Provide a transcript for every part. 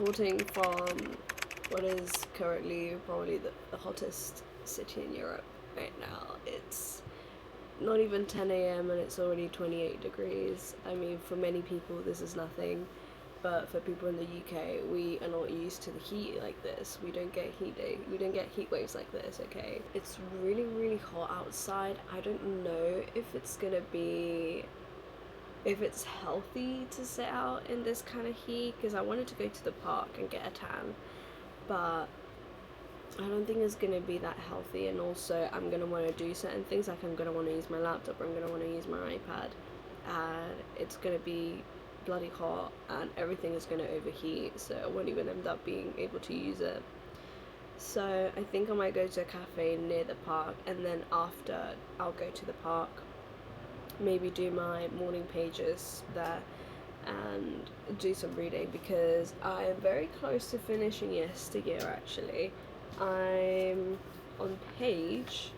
reporting from what is currently probably the hottest city in Europe right now. It's not even 10 a.m. and it's already 28 degrees. I mean, for many people, this is nothing, but for people in the UK, we are not used to the heat like this. We don't get we don't get heat waves like this, okay? It's really, really hot outside. I don't know if it's healthy to sit out in this kind of heat, because I wanted to go to the park and get a tan, but I don't think it's gonna be that healthy. And also I'm gonna want to do certain things, like I'm gonna want to use my laptop, or I'm gonna want to use my iPad, and it's gonna be bloody hot and everything is gonna overheat, so I won't even end up being able to use it. So I think I might go to a cafe near the park, and then after I'll go to the park, maybe do my morning pages there and do some reading, because I am very close to finishing Yesteryear actually. I'm on page,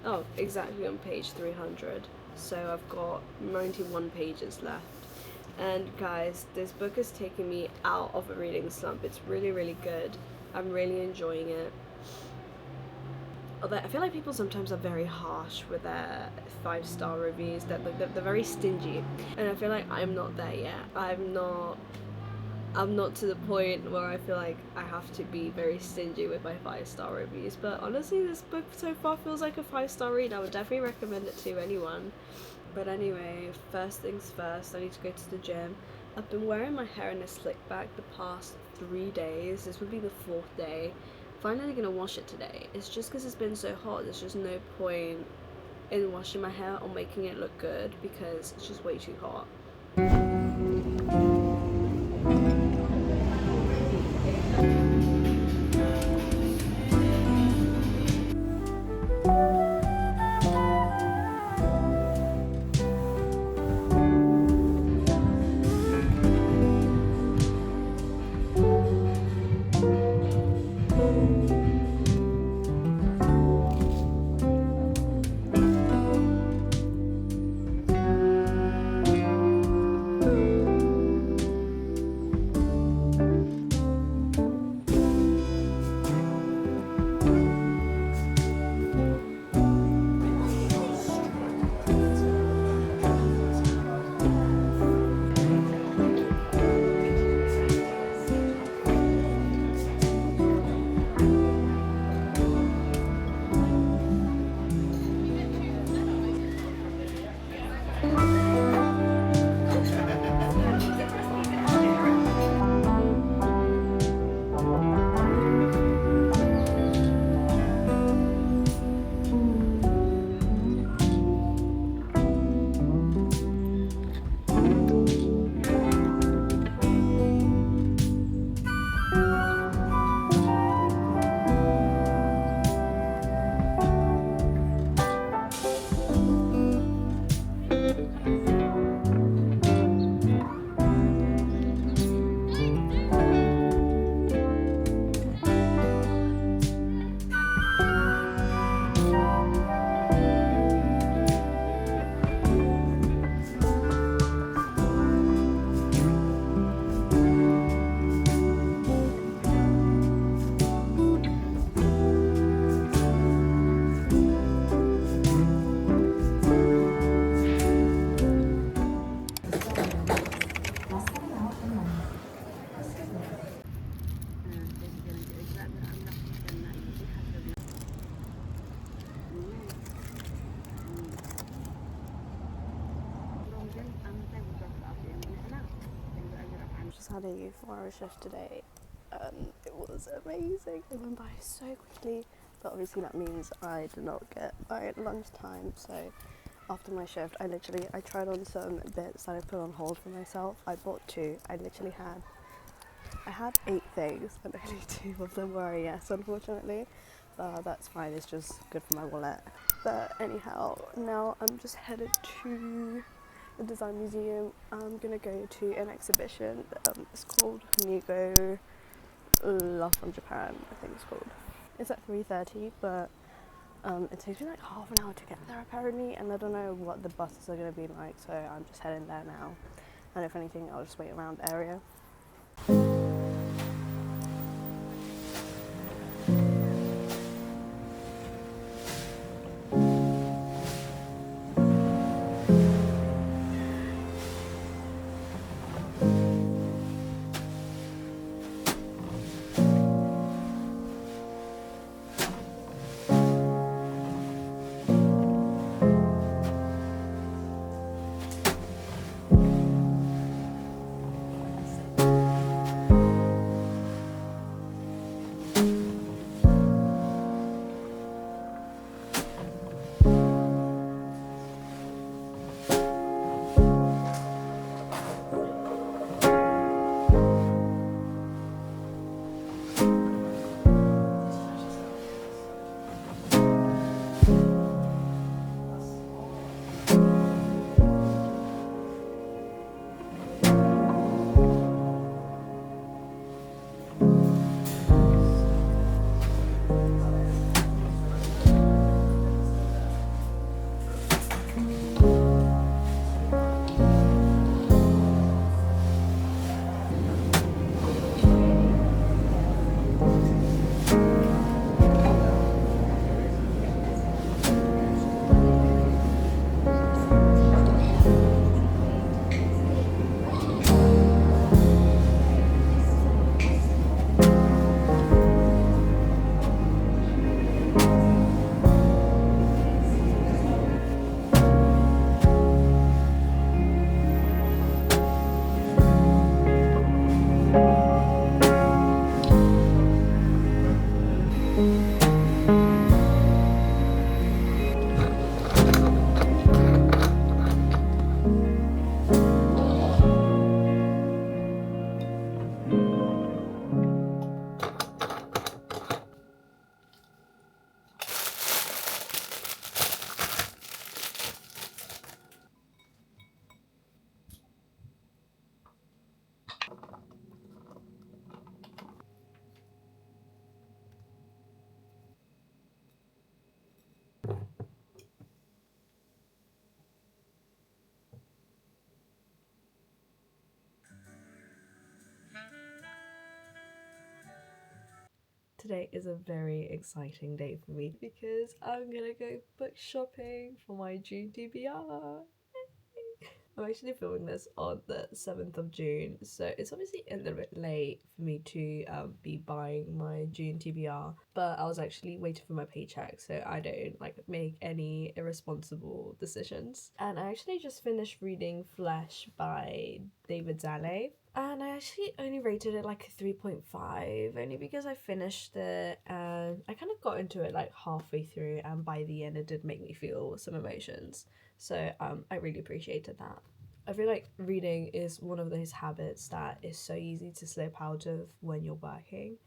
oh, exactly on page 300. So I've got 91 pages left. And guys, this book has taken me out of a reading slump. It's really, really good. I'm really enjoying it. Although I feel like people sometimes are very harsh with their 5-star reviews. They're very stingy, and I feel like I'm not there yet. I'm not to the point where I feel like I have to be very stingy with my 5-star reviews. But honestly, this book so far feels like a 5-star read. I would definitely recommend it to anyone. But anyway, first things first, I need to go to the gym. I've been wearing my hair in a slick back the past 3 days. This would be the 4th day. Finally gonna wash it today. It's just because it's been so hot, there's just no point in washing my hair or making it look good, because it's just way too hot. Just had a 4-hour shift today, and it was amazing. It went by so quickly, but obviously that means I did not get my lunchtime. So after my shift, I tried on some bits that I put on hold for myself. I bought 2. I had 8 things, and only 2 of them were a yes, unfortunately. That's fine, it's just good for my wallet. But anyhow, now I'm just headed to the Design Museum. I'm gonna go to an exhibition. It's called Nigo Love from Japan, I think it's called. It's at 3:30, but it takes me like half an hour to get there apparently, and I don't know what the buses are gonna be like, so I'm just heading there now. And if anything, I'll just wait around the area. today is a very exciting day for me because I'm gonna go book shopping for my June TBR. I'm actually filming this on the 7th of June, so it's obviously a little bit late for me to be buying my June TBR, but I was actually waiting for my paycheck so I don't like make any irresponsible decisions. And I actually just finished reading Flesh by David Zale, and I actually only rated it like a 3.5, only because I finished it and I kind of got into it like halfway through, and by the end it did make me feel some emotions. So I really appreciated that. I feel like reading is one of those habits that is so easy to slip out of when you're working.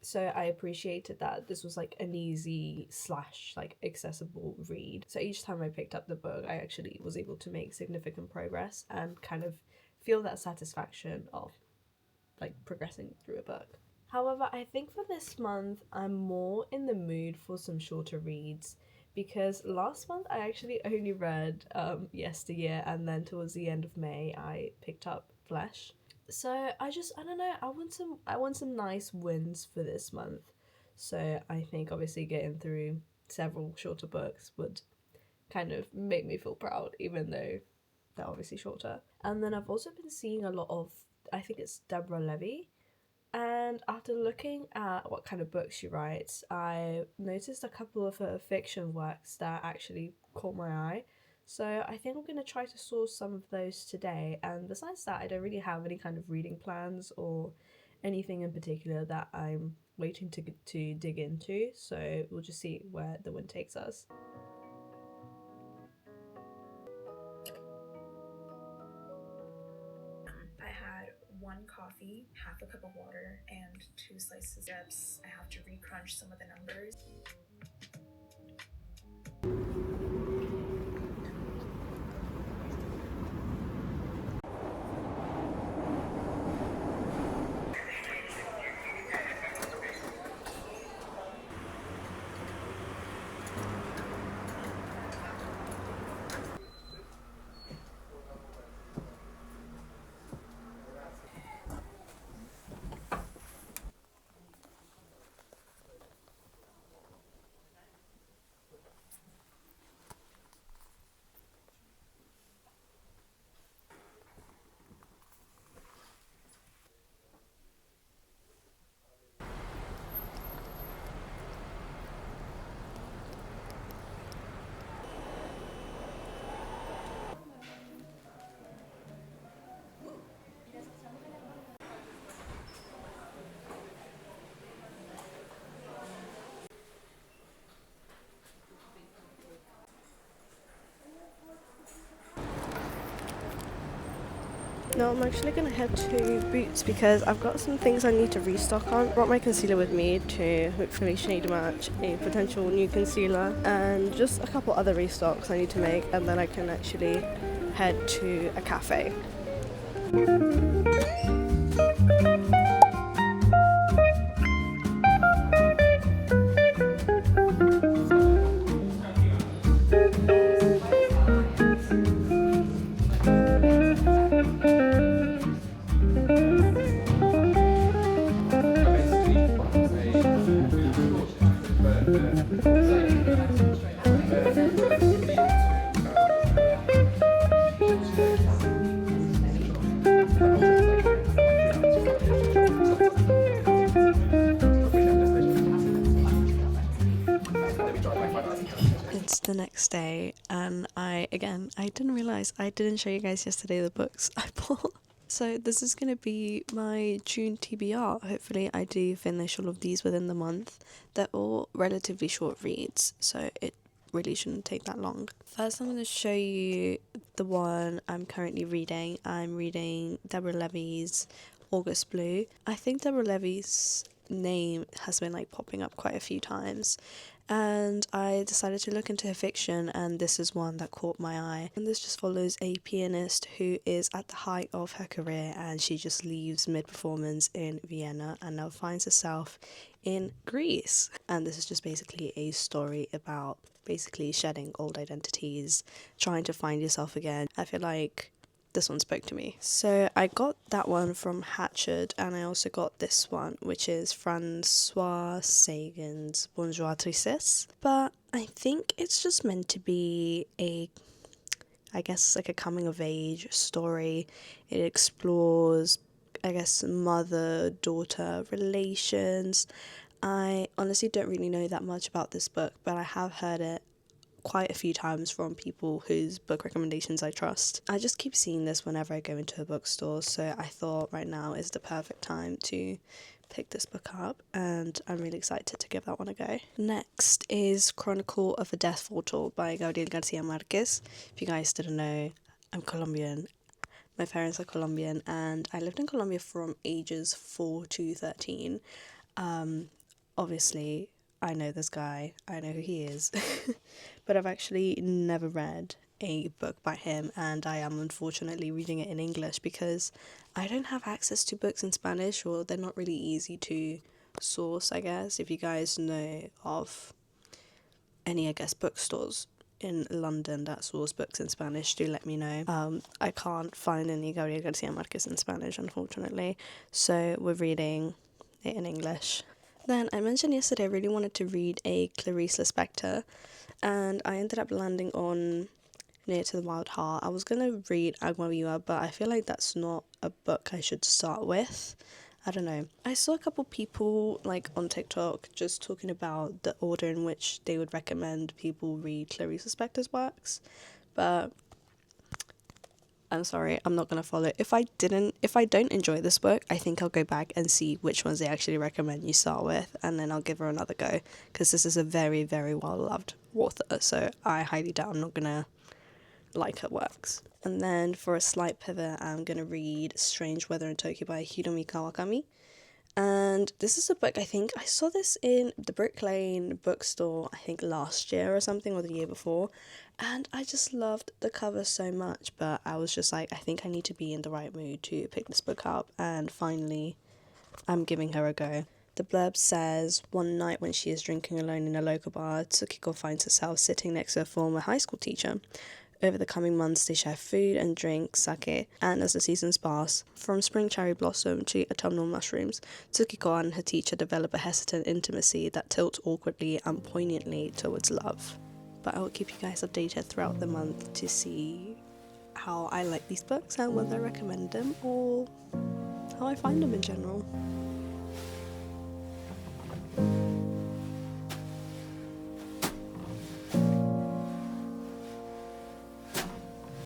So I appreciated that this was like an easy slash like accessible read. So each time I picked up the book, I actually was able to make significant progress and kind of feel that satisfaction of like progressing through a book. However, I think for this month, I'm more in the mood for some shorter reads because last month I actually only read Yesteryear, and then towards the end of May I picked up Flesh. So I don't know, I want some nice wins for this month. So I think obviously getting through several shorter books would kind of make me feel proud, even though they're obviously shorter. And then I've also been seeing a lot of, I think it's Deborah Levy, and after looking at what kind of books she writes, I noticed a couple of her fiction works that actually caught my eye. So I think I'm going to try to source some of those today. And besides that, I don't really have any kind of reading plans or anything in particular that I'm waiting to dig into. So we'll just see where the wind takes us. I had 1 coffee, half a cup of water, and 2 slices of chips. I have to re-crunch some of the numbers. No, I'm actually gonna head to Boots because I've got some things I need to restock on. Brought my concealer with me to hopefully shade match a potential new concealer, and just a couple other restocks I need to make, and then I can actually head to a cafe. It's the next day, and I didn't realize I didn't show you guys yesterday the books I bought. So this is gonna be my June TBR. Hopefully I do finish all of these within the month. They're all relatively short reads, so it really shouldn't take that long. First I'm going to show you the one I'm currently reading. I'm reading Deborah Levy's August Blue. I think Deborah Levy's name has been like popping up quite a few times, and I decided to look into her fiction, and this is one that caught my eye. And this just follows a pianist who is at the height of her career, and she just leaves mid-performance in Vienna and now finds herself in Greece. And this is just basically a story about basically shedding old identities, trying to find yourself again. I feel like this one spoke to me. So I got that one from Hatchard, and I also got this one, which is Francois Sagan's Bonjour Tristesse. But I think it's just meant to be I guess, like a coming of age story. It explores, I guess, mother-daughter relations. I honestly don't really know that much about this book, but I have heard it quite a few times from people whose book recommendations I trust. I just keep seeing this whenever I go into a bookstore, so I thought right now is the perfect time to pick this book up, and I'm really excited to give that one a go. Next is Chronicle of a Death Foretold by Gabriel Garcia Marquez. If you guys didn't know, I'm Colombian. My parents are Colombian, and I lived in Colombia from ages 4 to 13. Obviously, I know this guy, I know who he is, but I've actually never read a book by him, and I am unfortunately reading it in English because I don't have access to books in Spanish, or they're not really easy to source, I guess. If you guys know of any, I guess, bookstores in London that source books in Spanish, do let me know. I can't find any Gabriel Garcia Marquez in Spanish, unfortunately, so we're reading it in English. Then I mentioned yesterday I really wanted to read a Clarice Lispector, and I ended up landing on Near to the Wild Heart. I was going to read Agua Viva, but I feel like that's not a book I should start with. I don't know. I saw a couple people like on TikTok just talking about the order in which they would recommend people read Clarice Lispector's works, but I'm sorry, I'm not gonna follow. If I don't enjoy this book, I think I'll go back and see which ones they actually recommend you start with, and then I'll give her another go, because this is a very, very well loved author, so I highly doubt I'm not gonna like her works. And then for a slight pivot, I'm gonna read Strange Weather in Tokyo by Hiromi Kawakami. And this is a book, I think I saw this in the Brick Lane bookstore, I think last year or something, or the year before, and I just loved the cover so much, but I was just like, I think I need to be in the right mood to pick this book up, and finally I'm giving her a go. The blurb says, one night when she is drinking alone in a local bar, Tsukiko finds herself sitting next to a former high school teacher. Over the coming months, they share food and drink, sake, and as the seasons pass, from spring cherry blossom to autumnal mushrooms, Tsukiko and her teacher develop a hesitant intimacy that tilts awkwardly and poignantly towards love. But I will keep you guys updated throughout the month to see how I like these books and whether I recommend them or how I find them in general.